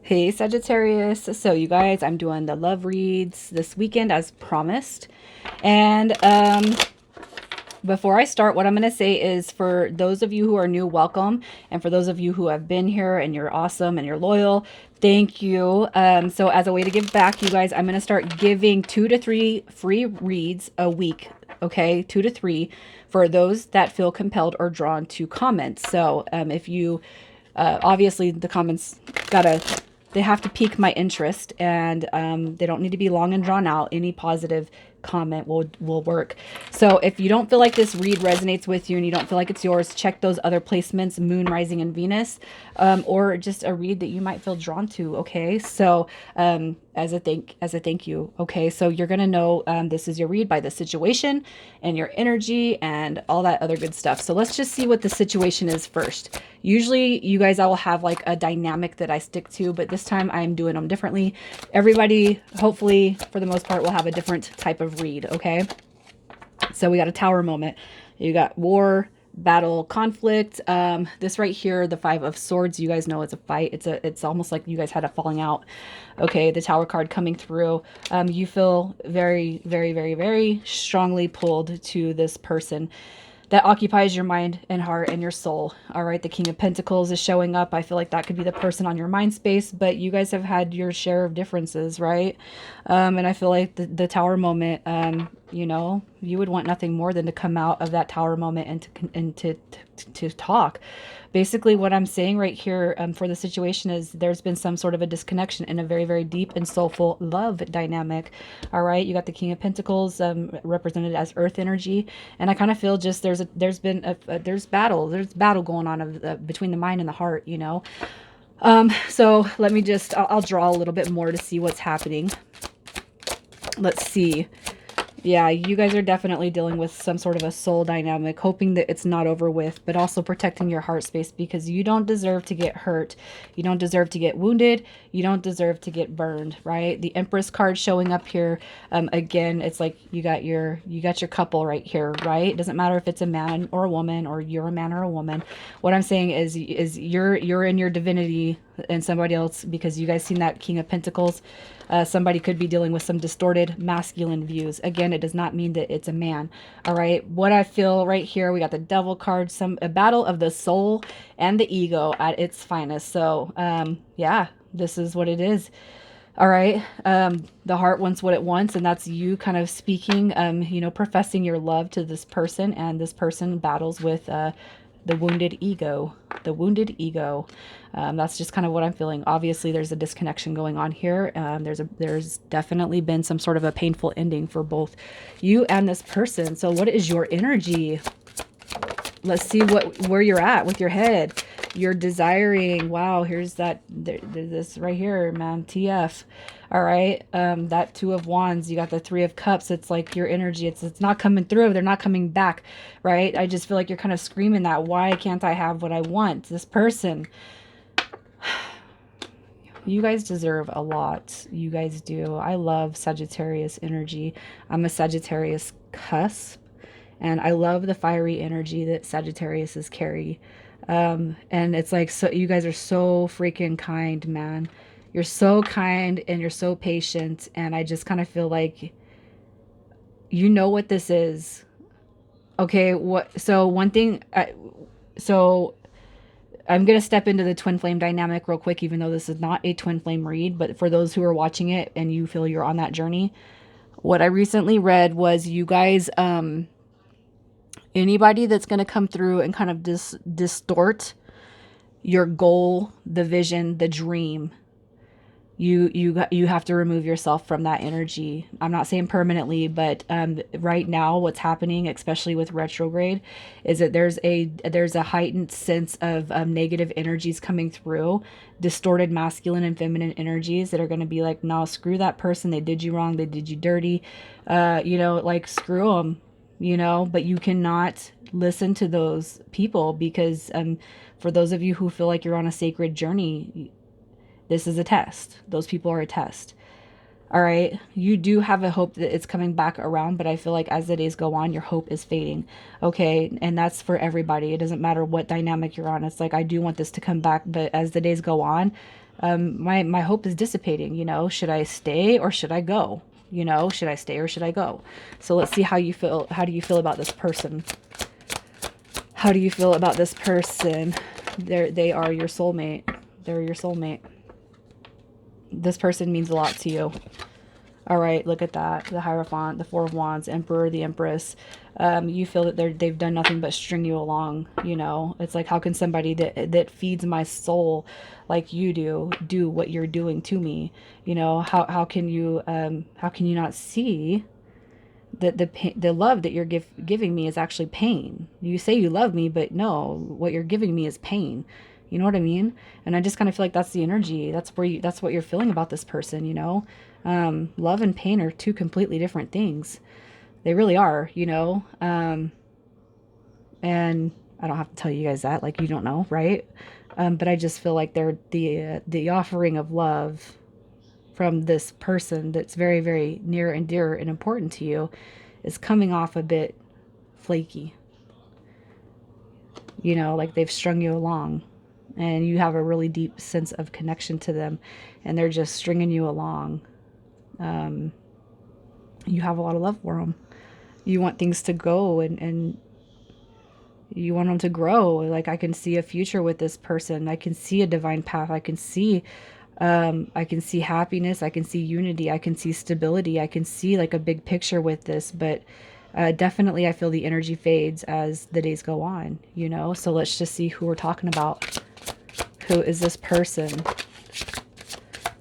Hey Sagittarius. So you guys, I'm doing the love reads this weekend as promised. And before I start, what I'm going to say is for those of you who are new, welcome. And for those of you who have been here and you're awesome and you're loyal, thank you. So as a way to give back, you guys, I'm going to start giving 2 to 3 free reads a week. Okay, 2 to 3 for those that feel compelled or drawn to comment. So if you obviously the comments gotta they have to pique my interest, and they don't need to be long and drawn out. Any positive comment will work. So if you don't feel like this read resonates with you and you don't feel like it's yours, check those other placements, Moon, Rising, and Venus, or just a read that you might feel drawn to. Okay, so as a thank you. Okay, so you're gonna know this is your read by the situation and your energy and all that other good stuff. So let's just see what the situation is first. Usually you guys, I will have like a dynamic that I stick to, but this time I'm doing them differently. Everybody, hopefully for the most part, will have a different type of read. Okay, so we got a tower moment. You got war, battle, conflict. This right here, the 5 of Swords, you guys know it's a fight. It's almost like you guys had a falling out. Okay, the tower card coming through. You feel very, very, very, very strongly pulled to this person that occupies your mind and heart and your soul. All right, the King of Pentacles is showing up. I feel like that could be the person on your mind space, but you guys have had your share of differences, right? And I feel like the tower moment, you know, you would want nothing more than to come out of that tower moment and to talk. Basically, what I'm saying right here for the situation is there's been some sort of a disconnection in a very, very deep and soulful love dynamic. All right, you got the King of Pentacles represented as Earth energy, and I kind of feel just there's battle going on between the mind and the heart. You know, so let me just I'll draw a little bit more to see what's happening. Let's see. Yeah, you guys are definitely dealing with some sort of a soul dynamic, hoping that it's not over with, but also protecting your heart space because you don't deserve to get hurt. You don't deserve to get wounded. You don't deserve to get burned, right? The Empress card showing up here. Again, it's like you got your couple right here, right? It doesn't matter if it's a man or a woman or you're a man or a woman. What I'm saying is you're in your divinity and somebody else, because you guys seen that King of Pentacles. Somebody could be dealing with some distorted masculine views. Again, it does not mean that it's a man. All right. What I feel right here, we got the Devil card, a battle of the soul and the ego at its finest. So, yeah, this is what it is. All right. The heart wants what it wants, and that's you kind of speaking, you know, professing your love to this person, and this person battles with, the wounded ego. The wounded ego. That's just kind of what I'm feeling. Obviously, there's a disconnection going on here. There's definitely been some sort of a painful ending for both you and this person. So what is your energy? Let's see where you're at with your head. You're desiring. Wow, here's this right here, man. TF. All right. That 2 of Wands, you got the 3 of Cups. It's like your energy. It's not coming through. They're not coming back, right? I just feel like you're kind of screaming that. Why can't I have what I want? This person. You guys deserve a lot. You guys do. I love Sagittarius energy. I'm a Sagittarius cusp, and I love the fiery energy that Sagittarius carry. And it's like, so you guys are so freaking kind, man. You're so kind and you're so patient, and I just kind of feel like you know what this is. Okay, so one thing, so I'm going to step into the twin flame dynamic real quick, even though this is not a twin flame read, but for those who are watching it and you feel you're on that journey, what I recently read was you guys, anybody that's going to come through and kind of distort your goal, the vision, the dream, you have to remove yourself from that energy. I'm not saying permanently, but right now what's happening, especially with retrograde, is that there's a heightened sense of negative energies coming through, distorted masculine and feminine energies that are going to be like, no, screw that person. They did you wrong. They did you dirty. You know, like screw them, you know, but you cannot listen to those people because for those of you who feel like you're on a sacred journey, this is a test. Those people are a test. All right. You do have a hope that it's coming back around, but I feel like as the days go on, your hope is fading. Okay. And that's for everybody. It doesn't matter what dynamic you're on. It's like, I do want this to come back, but as the days go on, My hope is dissipating, should I stay or should I go? Should I stay or should I go? So let's see how you feel. How do you feel about this person? How do you feel about this person? They are your soulmate. They're your soulmate. This person means a lot to you. All right, look at that. The Hierophant, the Four of Wands, Emperor, the Empress. You feel that they've done nothing but string you along, It's like, how can somebody that feeds my soul like you do what you're doing to me? How can you not see that the love that you're giving me is actually pain? You say you love me, but no, what you're giving me is pain. You know what I mean? And I just kind of feel like that's the energy. That's what you're feeling about this person, Love and pain are two completely different things. They really are, and I don't have to tell you guys that, like, you don't know, right? But I just feel like they're the offering of love from this person that's very, very near and dear and important to you is coming off a bit flaky. Like they've strung you along and you have a really deep sense of connection to them and they're just stringing you along. You have a lot of love for them. You want things to go and you want them to grow. Like, I can see a future with this person. I can see a divine path. I can see happiness. I can see unity. I can see stability. I can see like a big picture with this, but definitely I feel the energy fades as the days go on, So let's just see who we're talking about. Who is this person?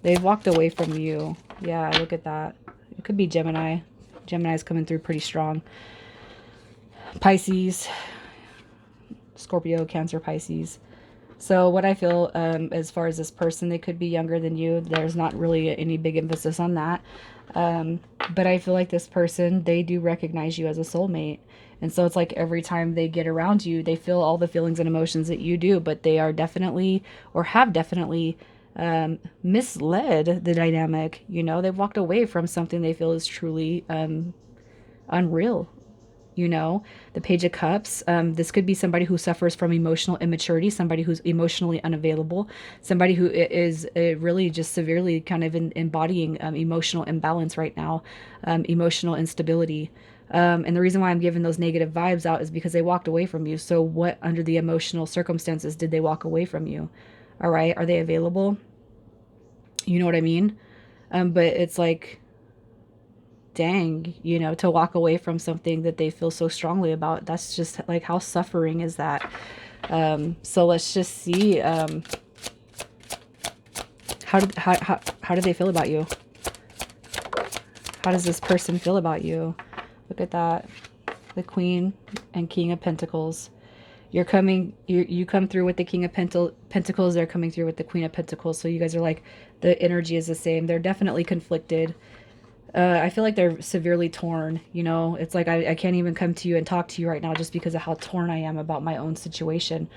They've walked away from you. Yeah, look at that. It could be Gemini. Gemini's coming through pretty strong. Pisces, Scorpio, Cancer, Pisces. So what I feel as far as this person, they could be younger than you. There's not really any big emphasis on that. But I feel like this person, they do recognize you as a soulmate. And so it's like every time they get around you, they feel all the feelings and emotions that you do, but they are definitely, or have definitely, misled the dynamic. They've walked away from something they feel is truly unreal. The Page of Cups. This could be somebody who suffers from emotional immaturity, somebody who's emotionally unavailable, somebody who is really just severely kind of embodying emotional imbalance right now, emotional instability. And the reason why I'm giving those negative vibes out is because they walked away from you. So what, under the emotional circumstances, did they walk away from you? All right. Are they available? You know what I mean? But it's like, dang, to walk away from something that they feel so strongly about. That's just like, how suffering is that? So let's just see, how do they feel about you? How does this person feel about you? Look at that. The Queen and King of Pentacles. You come through with the King of Pentacles. They're coming through with the Queen of Pentacles. So you guys are like, the energy is the same. They're definitely conflicted. I feel like they're severely torn. It's like I can't even come to you and talk to you right now just because of how torn I am about my own situation.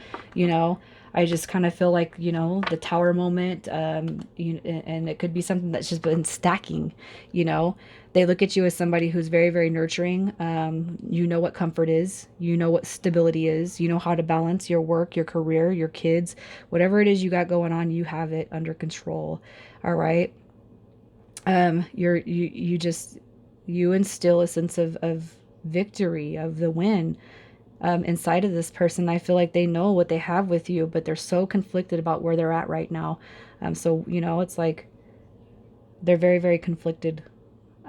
I just kind of feel like, the Tower moment, and it could be something that's just been stacking. They look at you as somebody who's very, very nurturing. You know what comfort is. You know what stability is. You know how to balance your work, your career, your kids, whatever it is you got going on, you have it under control. All right. You instill a sense of victory, of the win, inside of this person. I feel like they know what they have with you, but they're so conflicted about where they're at right now. So, it's like they're very, very conflicted,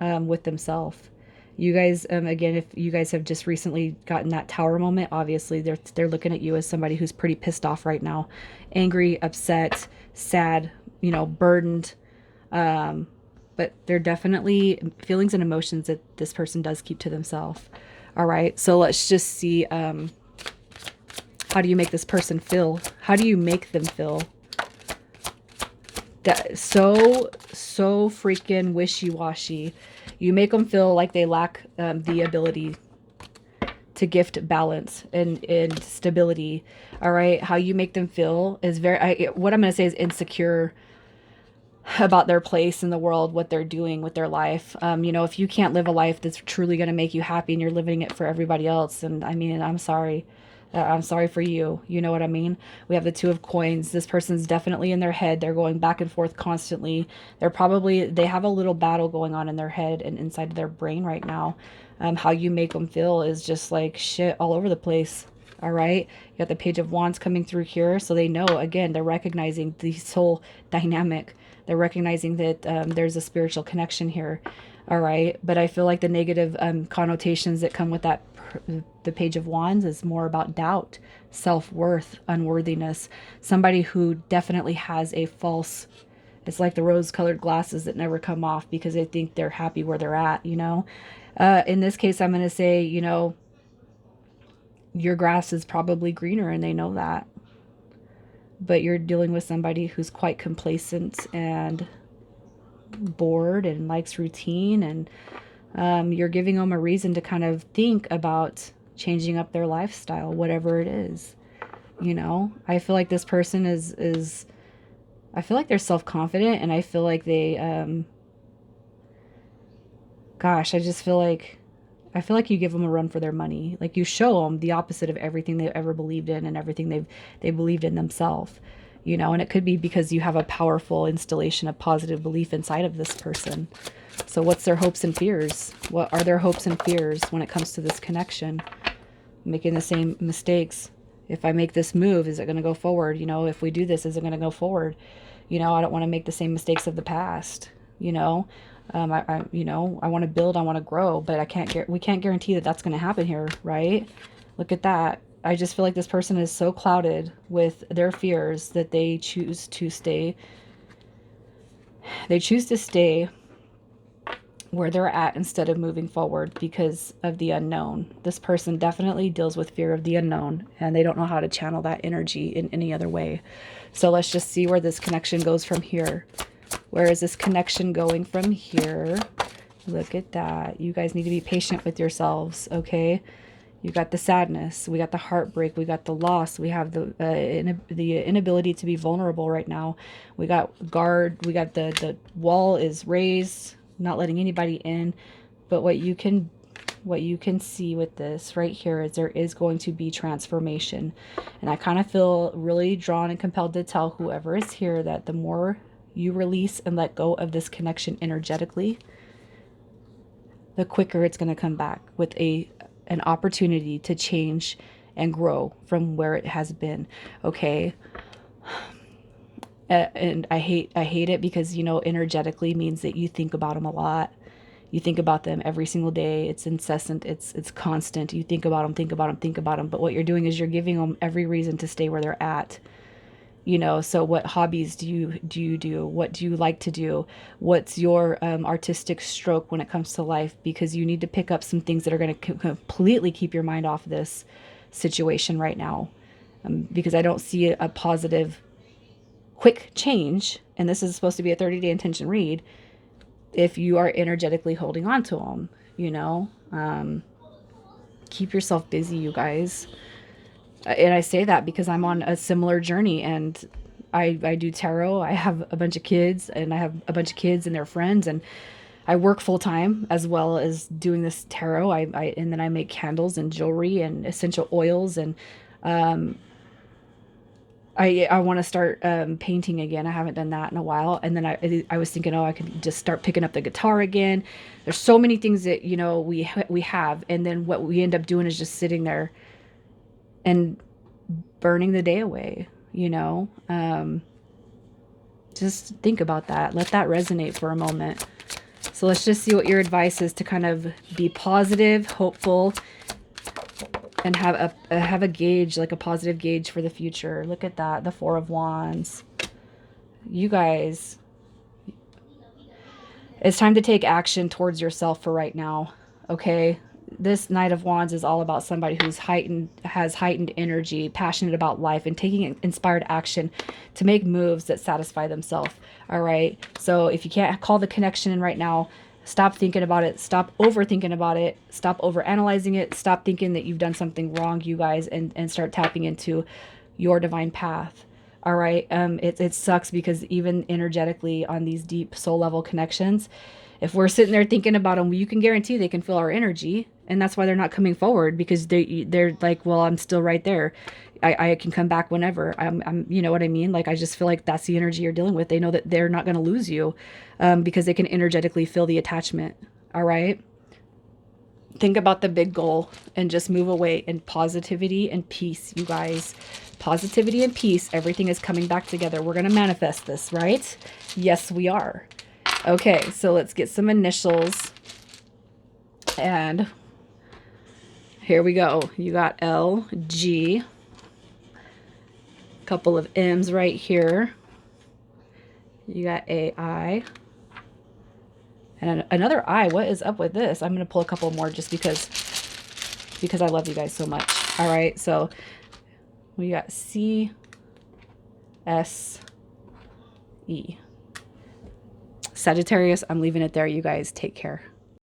with themselves. You guys, again, if you guys have just recently gotten that Tower moment, obviously they're looking at you as somebody who's pretty pissed off right now, angry, upset, sad, burdened, but they're definitely feelings and emotions that this person does keep to themselves. All right. So let's just see, how do you make this person feel? How do you make them feel? That so freaking wishy-washy. You make them feel like they lack the ability to gift balance and stability. All right. How you make them feel is what I'm going to say is insecure about their place in the world, what they're doing with their life. If you can't live a life that's truly going to make you happy and you're living it for everybody else, and I mean, I'm sorry, I'm sorry for you. You know what I mean? We have the Two of Coins. This person's definitely in their head. They're going back and forth constantly. They have a little battle going on in their head and inside of their brain right now. How you make them feel is just like shit all over the place. All right. You got the Page of Wands coming through here. So they know, again, they're recognizing the soul dynamic. They're recognizing that there's a spiritual connection here. All right. But I feel like the negative connotations that come with that, the Page of Wands, is more about doubt, self-worth, unworthiness. Somebody who definitely has a false, it's like the rose-colored glasses that never come off because they think they're happy where they're at, you know? In this case, I'm going to say, you know, your grass is probably greener and they know that. But you're dealing with somebody who's quite complacent and bored and likes routine, and you're giving them a reason to kind of think about changing up their lifestyle, whatever it is. You know, I feel like this person is I feel like they're self-confident, and I feel like they gosh, I feel like you give them a run for their money. Like, you show them the opposite of everything they've ever believed in and everything they believed in themselves. You know, and it could be because you have a powerful installation of positive belief inside of this person. So what's their hopes and fears? What are their hopes and fears when it comes to this connection? Making the same mistakes. If I make this move, is it going to go forward? You know, if we do this, is it going to go forward? You know, I don't want to make the same mistakes of the past. You know, you know, I want to build, I want to grow, but we can't guarantee that that's going to happen here, right? Look at that. I just feel like this person is so clouded with their fears that they choose to stay. They choose to stay where they're at instead of moving forward because of the unknown. This person definitely deals with fear of the unknown, and they don't know how to channel that energy in any other way. So let's just see where this connection goes from here. Where is this connection going from here? Look at that. You guys need to be patient with yourselves, okay? You got the sadness, we got the heartbreak, we got the loss, we have the inability to be vulnerable right now. We got guard, we got the wall is raised, not letting anybody in. But what you can see with this right here is there is going to be transformation. And I kind of feel really drawn and compelled to tell whoever is here that the more you release and let go of this connection energetically, the quicker it's going to come back with an opportunity to change and grow from where it has been. Okay. And I hate it because, you know, energetically means that you think about them a lot. You think about them every single day. It's incessant. It's constant. You think about them, think about them, think about them. But what you're doing is you're giving them every reason to stay where they're at. You know, so what hobbies do you do? What do you like to do? What's your artistic stroke when it comes to life? Because you need to pick up some things that are going to completely keep your mind off this situation right now. Because I don't see a positive, quick change. And this is supposed to be a 30-day intention read. If you are energetically holding on to them, you know, keep yourself busy, you guys. And I say that because I'm on a similar journey, and I do tarot. I have a bunch of kids, and I have a bunch of kids and their friends, and I work full time as well as doing this tarot. And then I make candles and jewelry and essential oils, and I want to start painting again. I haven't done that in a while. And then I was thinking, oh, I could just start picking up the guitar again. There's so many things that, you know, we have, and then what we end up doing is just sitting there and burning the day away, you know. Just think about that. Let that resonate for a moment. So let's just see what your advice is to kind of be positive, hopeful, and have a gauge, like a positive gauge for the future. Look at that, the Four of Wands. You guys, it's time to take action towards yourself for right now, okay? This Knight of Wands is all about somebody who's has heightened energy, passionate about life, and taking inspired action to make moves that satisfy themselves. All right. So if you can't call the connection in right now, stop thinking about it. Stop overthinking about it. Stop overanalyzing it. Stop thinking that you've done something wrong, you guys, and start tapping into your divine path. All right. It sucks because even energetically on these deep soul level connections, If we're sitting there thinking about them, you can guarantee they can feel our energy. And that's why they're not coming forward, because they're like, well, I'm still right there. I can come back whenever. You know what I mean? Like, I just feel like that's the energy you're dealing with. They know that they're not going to lose you, because they can energetically feel the attachment. All right. Think about the big goal and just move away in positivity and peace, you guys. Positivity and peace. Everything is coming back together. We're going to manifest this, right? Yes, we are. Okay, so let's get some initials. And here we go. You got L, G. Couple of M's right here. You got A, I. And another I. What is up with this? I'm going to pull a couple more just because I love you guys so much. All right, so we got C, S, E. Sagittarius, I'm leaving it there. You guys take care.